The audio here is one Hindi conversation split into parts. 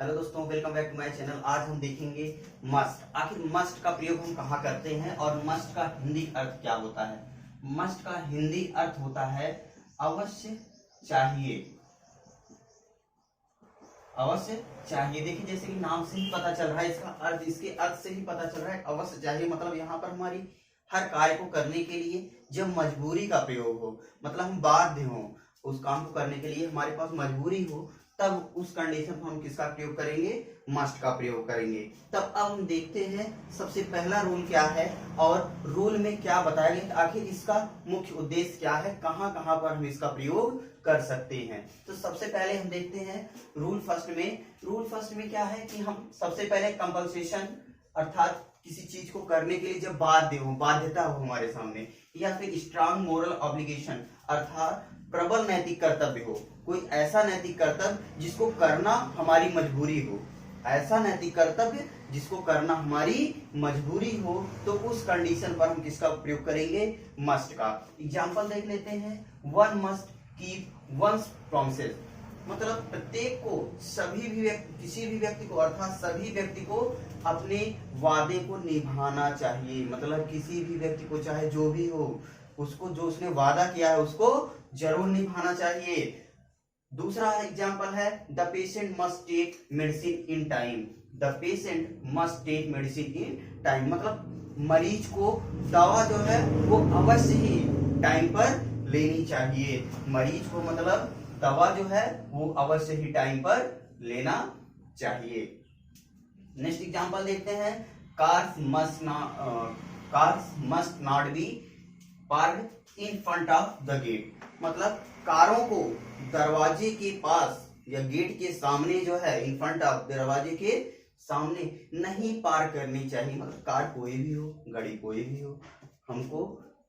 हेलो दोस्तों, welcome back to my channel. आज हम देखेंगे मस्ट। आखिर मस्ट का प्रयोग हम कहाँ करते हैं और मस्ट का हिंदी अर्थ क्या होता है। मस्ट का हिंदी अर्थ होता है अवश्य चाहिए। अवश्य चाहिए। देखिए, जैसे कि नाम से ही पता चल रहा है, इसका अर्थ, इसके अर्थ से ही पता चल रहा है अवश्य चाहिए। मतलब यहाँ पर हमारी हर कार्य को करने के लिए जब मजबूरी का प्रयोग हो, मतलब हम बाध्य हो उस काम को करने के लिए, हमारे पास मजबूरी हो, तब उस कंडीशन में हम किसका प्रयोग करेंगे? मस्ट का प्रयोग करेंगे। तब अब हम देखते हैं सबसे पहला रूल क्या है और रूल में क्या बताया गया, आखिर इसका मुख्य उद्देश्य क्या है, कहां कहां पर हम इसका प्रयोग कर सकते हैं। तो सबसे पहले हम देखते हैं रूल फर्स्ट में क्या है कि हम सबसे पहले कंपल्सेशन अर्थात किसी चीज को करने के लिए जब बाध्यता हो हमारे सामने, या फिर स्ट्रांग मोरल ऑब्लिगेशन अर्थात प्रबल नैतिक कर्तव्य हो, कोई ऐसा नैतिक कर्तव्य जिसको करना हमारी मजबूरी हो, ऐसा नैतिक कर्तव्य जिसको करना हमारी मजबूरी हो, तो उस कंडीशन पर हम किसका प्रयोग करेंगे? मस्ट का। एग्जांपल देख लेते हैं। One must keep once promises, मतलब प्रत्येक को, किसी भी व्यक्ति को अर्थात सभी व्यक्ति को अपने वादे को निभाना चाहिए। मतलब किसी भी व्यक्ति को, चाहे जो भी हो, उसको जो उसने वादा किया है उसको जरूर निभाना चाहिए। दूसरा एग्जांपल है the patient must take medicine in time. The patient must take medicine in time, मतलब मरीज को दवा जो है वो अवश्य ही टाइम पर लेनी चाहिए। मरीज को मतलब दवा जो है वो अवश्य ही टाइम पर लेना चाहिए। नेक्स्ट एग्जांपल देखते हैं। Cars must not be parked in front of the gate, मतलब कारों को दरवाजे के पास या गेट के सामने जो है, इन फ्रंट ऑफ, दरवाजे के सामने नहीं पार्क करनी चाहिए। मतलब कार कोई भी हो, गाड़ी कोई भी हो, हमको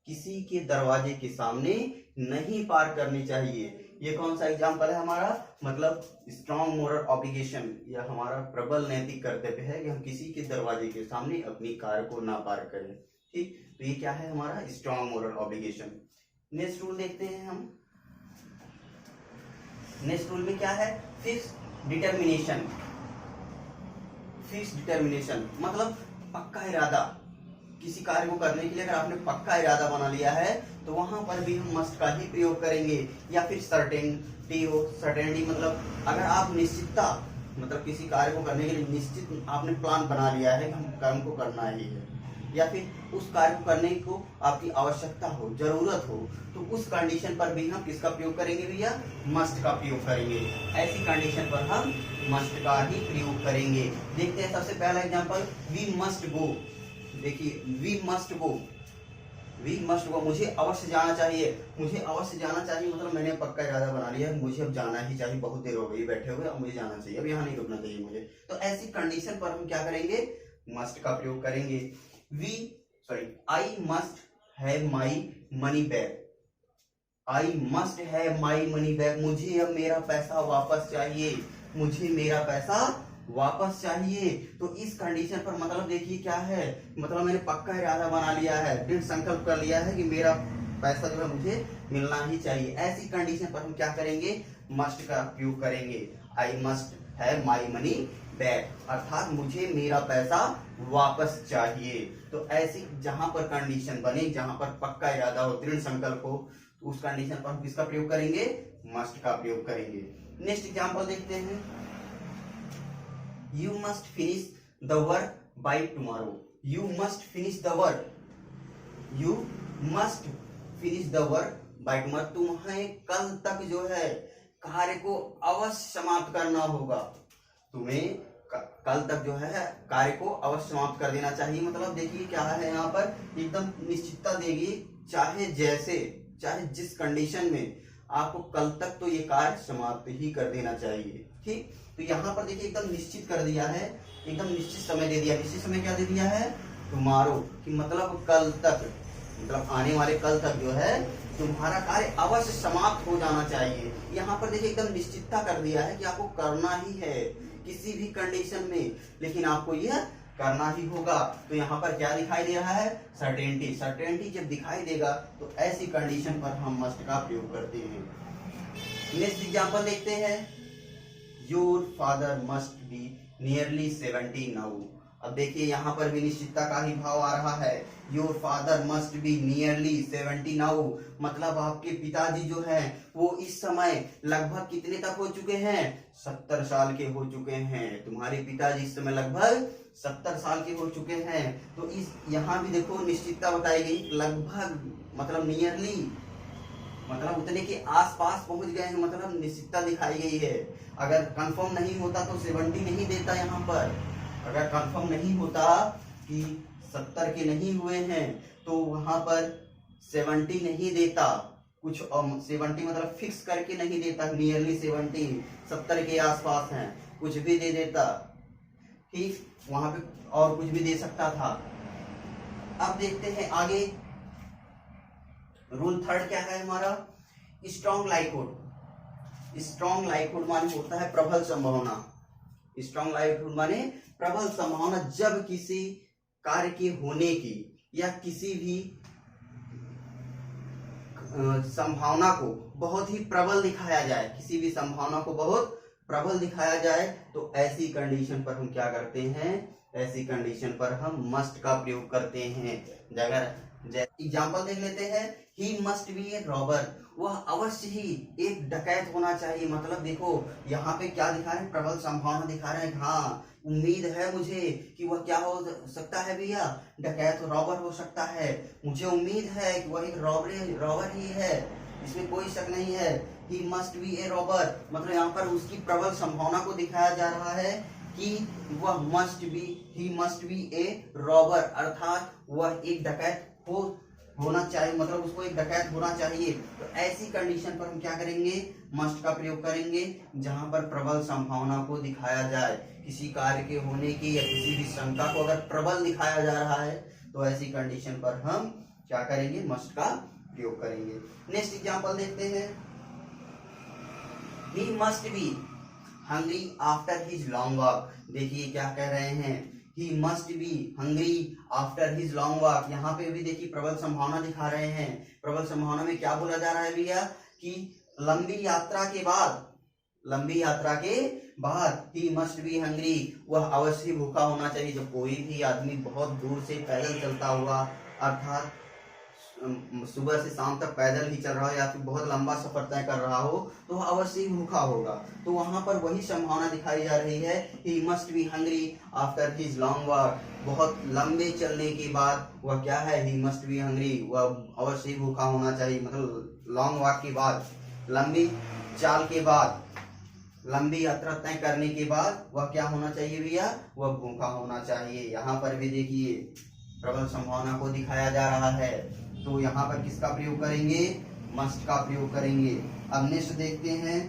किसी के दरवाजे के सामने नहीं पार्क करनी चाहिए। ये कौन सा एग्जांपल है हमारा? मतलब स्ट्रॉन्ग मोरल ऑब्लिगेशन, या हमारा प्रबल नैतिक कर्तव्य है कि हम किसी के दरवाजे के सामने अपनी कार को ना पार्क करें। ठीक, तो ये क्या है हमारा? Strong moral obligation. Next rule देखते हैं हम। नेक्स्ट रूल में क्या है? Fix determination. फिक्स डिटर्मिनेशन मतलब पक्का इरादा। किसी कार्य को करने के लिए अगर आपने पक्का इरादा बना लिया है तो वहां पर भी हम मस्ट का ही प्रयोग करेंगे। या फिर सर्टेनिटी हो, सर्टेनिटी मतलब अगर आप निश्चितता, मतलब किसी कार्य को करने के लिए निश्चित आपने प्लान बना लिया है कि हम कर्म को करना ही है, या फिर उस कार्य को करने को आपकी आवश्यकता हो, जरूरत हो, तो उस कंडीशन पर भी हम किसका प्रयोग करेंगे भैया? मस्ट का प्रयोग करेंगे। ऐसी कंडीशन पर हम मस्ट का ही प्रयोग करेंगे। देखते हैं सबसे पहला एग्जांपल, वी मस्ट गो। देखिए, वी मस्ट गो, मुझे अवश्य जाना चाहिए। मुझे अवश्य जाना चाहिए मतलब मैंने पक्का इरादा बना लिया है, मुझे अब जाना ही चाहिए, बहुत देर हो गई बैठे हुए, अब मुझे जाना चाहिए, अब यहाँ नहीं रुकना चाहिए मुझे। तो ऐसी कंडीशन पर हम क्या करेंगे? मस्ट का प्रयोग करेंगे। I must have my money back. I must have my money back, मुझे अब मेरा पैसा वापस चाहिए, मुझे मेरा पैसा वापस चाहिए। तो इस कंडीशन पर मतलब देखिए क्या है, मतलब मैंने पक्का इरादा बना लिया है, दृढ़ संकल्प कर लिया है कि मेरा पैसा जो है मुझे मिलना ही चाहिए। ऐसी कंडीशन पर हम क्या करेंगे? मस्ट का प्रयोग करेंगे। I must have my money back, अर्थात मुझे मेरा पैसा वापस चाहिए। तो ऐसी जहां पर कंडीशन बने, जहां पर पक्का इरादा हो, दृढ़ संकल्प हो, तो उस कंडीशन पर हम किसका प्रयोग करेंगे? मस्ट का प्रयोग करेंगे। नेक्स्ट एग्जांपल देखते हैं। You must finish the work by tomorrow. You must finish the work. You must finish the work by tomorrow. तुम्हें कल तक जो है कार्य को अवश्य समाप्त करना होगा। तुम्हें कल तक जो है कार्य को अवश्य समाप्त कर देना चाहिए। मतलब देखिए क्या है, यहाँ पर एकदम निश्चितता देगी, चाहे जिस कंडीशन में, आपको कल तक तो ये कार्य समाप्त ही कर देना चाहिए। ठीक, तो यहाँ पर देखिए एकदम निश्चित कर दिया है, एकदम निश्चित समय दे दिया। निश्चित समय क्या दे दिया है? टुमारो, कि मतलब कल तक, मतलब आने वाले कल तक जो है तुम्हारा कार्य अवश्य समाप्त हो जाना चाहिए। यहाँ पर देखिए एकदम निश्चितता कर दिया है कि आपको करना ही है किसी भी कंडीशन में, लेकिन आपको यह करना ही होगा। तो यहाँ पर क्या दिखाई दे रहा है? सर्टेनिटी। सर्टेनिटी जब दिखाई देगा तो ऐसी कंडीशन पर हम मस्ट का प्रयोग करते हैं। नेक्स्ट एग्जांपल देखते हैं। Your father must be nearly 70 now. अब देखिए यहाँ पर भी निश्चितता का ही भाव आ रहा है। Your father must be nearly 70 now, मतलब आपके पिताजी जो हैं वो इस समय लगभग कितने तक हो चुके हैं? 70 साल के हो चुके हैं। तुम्हारे पिताजी इस समय लगभग 70 साल के हो चुके हैं। तो इस यहाँ भी देखो निश्चितता बताई गई, लगभग मतलब नियरली, मतलब उतने के आसपास पहुंच गए हैं, मतलब निश्चितता दिखाई गई है। अगर कंफर्म नहीं होता तो 70 नहीं देता यहाँ पर। अगर कंफर्म नहीं होता कि 70 के नहीं हुए हैं तो वहां पर 70 नहीं देता। कुछ 70 मतलब फिक्स करके नहीं देता, नियरली 70 के आसपास हैं, कुछ भी दे देता। ठीक, वहां पे और कुछ भी दे सकता था। अब देखते हैं आगे, रूल थर्ड क्या है हमारा? Strong likelihood. स्ट्रॉन्ग लाइकहुड माने होता है प्रबल संभावना। स्ट्रॉन्ग लाइकहुड माने प्रबल संभावना, जब किसी कार्य के होने की या किसी भी संभावना को बहुत ही प्रबल दिखाया जाए, किसी भी संभावना को बहुत प्रबल दिखाया जाए, तो ऐसी कंडीशन पर हम क्या करते हैं? ऐसी कंडीशन पर हम मस्ट का प्रयोग करते हैं। अगर एग्जाम्पल देख लेते हैं, he must be A robber, वह अवश्य ही एक डकैत होना चाहिए। मतलब देखो यहाँ पे क्या दिखा रहे हैं? प्रबल संभावना दिखा रहे हैं। हाँ, उम्मीद है मुझे कि वह क्या हो सकता है भैया? डकैत, रॉबर हो सकता है। मुझे उम्मीद है कि वह एक रॉबर ही है, इसमें कोई शक नहीं है। He must be A robber, मतलब यहाँ पर उसकी प्रबल संभावना को दिखाया जा रहा है कि वह he must be A robber, अर्थात वह एक डकैत होना चाहिए, मतलब उसको एक डकैत होना चाहिए। तो ऐसी कंडीशन पर हम क्या करेंगे? मस्ट का प्रयोग करेंगे, जहां पर प्रबल संभावना को दिखाया जाए, किसी कार्य के होने की या किसी भी शंका को अगर प्रबल दिखाया जा रहा है तो ऐसी कंडीशन पर हम क्या करेंगे? मस्ट का प्रयोग करेंगे। नेक्स्ट एग्जांपल देखते हैं, he must be hungry after his long walk. देखिए क्या कह रहे हैं, he must be hungry after his long walk. यहाँ पे भी देखिए प्रबल संभावना दिखा रहे हैं। प्रबल संभावना में क्या बोला जा रहा है भैया? कि लंबी यात्रा के बाद ही मस्ट बी हंग्री, वह अवश्य भूखा होना चाहिए। जब कोई भी आदमी बहुत दूर से पैदल चलता हुआ, अर्थात सुबह से शाम तक पैदल ही चल रहा हो या फिर बहुत लंबा सफर तय कर रहा हो, तो वह अवश्य ही भूखा होगा। तो वहां पर वही संभावना दिखाई जा रही है, he must be hungry after his long walk. बहुत लंबे चलने के बाद वह क्या है? ही मस्ट बी हंग्री, वह अवश्य ही भूखा होना चाहिए। मतलब लॉन्ग वॉक के बाद, लंबी चाल के बाद, लंबी यात्रा तय करने के बाद वह क्या होना चाहिए भैया? वह भूखा होना चाहिए। यहाँ पर भी देखिए प्रबल संभावना को दिखाया जा रहा है, तो यहाँ पर किसका प्रयोग करेंगे? मस्ट का प्रयोग करेंगे। अब नेक्स्ट देखते हैं,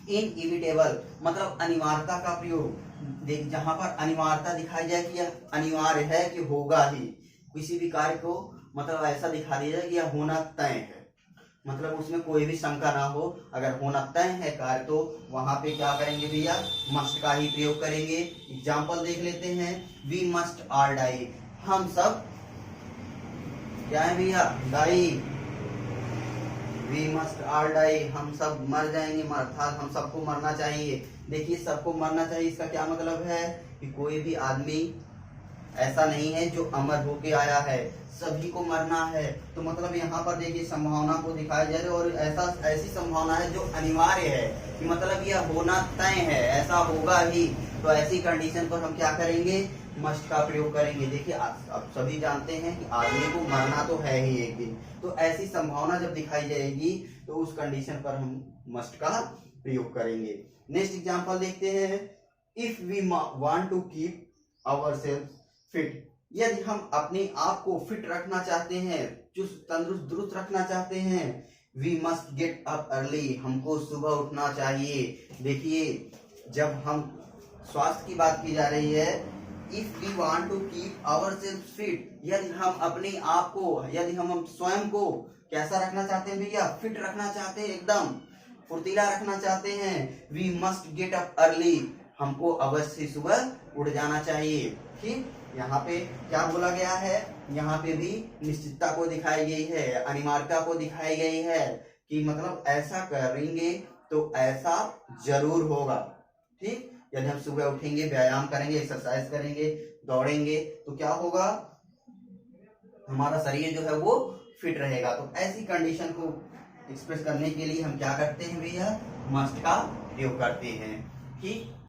इनएविटेबल, मतलब अनिवार्यता का प्रयोग। देख, जहां पर अनिवार्यता दिखाई जाए कि यह अनिवार्य है, कि होगा ही, किसी भी कार्य को मतलब ऐसा दिखा दिया जाए कि यह होना तय है, मतलब उसमें कोई भी शंका ना हो। अगर होना तय है कार्य, तो वहां पे क्या करेंगे भैया? मस्ट का ही प्रयोग करेंगे। एग्जाम्पल देख लेते हैं, वी मस्ट ऑल डाई, हम सब क्या है भैया? Die, we must all die, हम सब मर जाएंगे, अर्थात हम सबको मरना चाहिए। देखिए सबको मरना चाहिए, इसका क्या मतलब है? कि कोई भी आदमी ऐसा नहीं है जो अमर होके आया है, सभी को मरना है। तो मतलब यहाँ पर देखिए संभावना को दिखाया जा रहा है, और ऐसी संभावना है जो अनिवार्य है, कि मतलब यह होना तय है, ऐसा होगा ही। तो ऐसी कंडीशन पर हम क्या करेंगे? मस्ट का प्रयोग करेंगे। देखिए अब सभी जानते हैं कि आदमी को मरना तो है ही एक दिन, तो ऐसी संभावना जब दिखाई जाएगी तो उस कंडीशन पर हम मस्ट का प्रयोग करेंगे। नेक्स्ट एग्जांपल देखते हैं, if we want to keep ourselves fit, यदि हम अपने आप को फिट रखना चाहते हैं, चुस्त तंदुरुस्त दुरुस्त रखना चाहते हैं, we must get up early, हमको सुबह उठना चाहिए। देखिए जब हम स्वास्थ्य की बात की जा रही है, if we want to keep ourselves fit, यदि हम अपने आप को, यदि हम स्वयं को कैसा रखना चाहते हैं भैया? फिट रखना चाहते हैं, एकदम फुर्तीला रखना चाहते हैं, we must get up early, हमको अवश्य सुबह उठ जाना चाहिए। ठीक, यहाँ पे क्या बोला गया है? यहाँ पे भी निश्चितता को दिखाई गई है, अनिवार्यता को दिखाई गई है, कि मतलब ऐसा करेंगे तो ऐसा जरूर होगा। ठीक, यदि हम सुबह उठेंगे, व्यायाम करेंगे, एक्सरसाइज करेंगे, दौड़ेंगे, तो क्या होगा, हमारा शरीर जो है वो फिट रहेगा। तो ऐसी कंडीशन को एक्सप्रेस करने के लिए हम क्या करते हैं भैया, मस्ट का प्रयोग करते हैं। ठीक।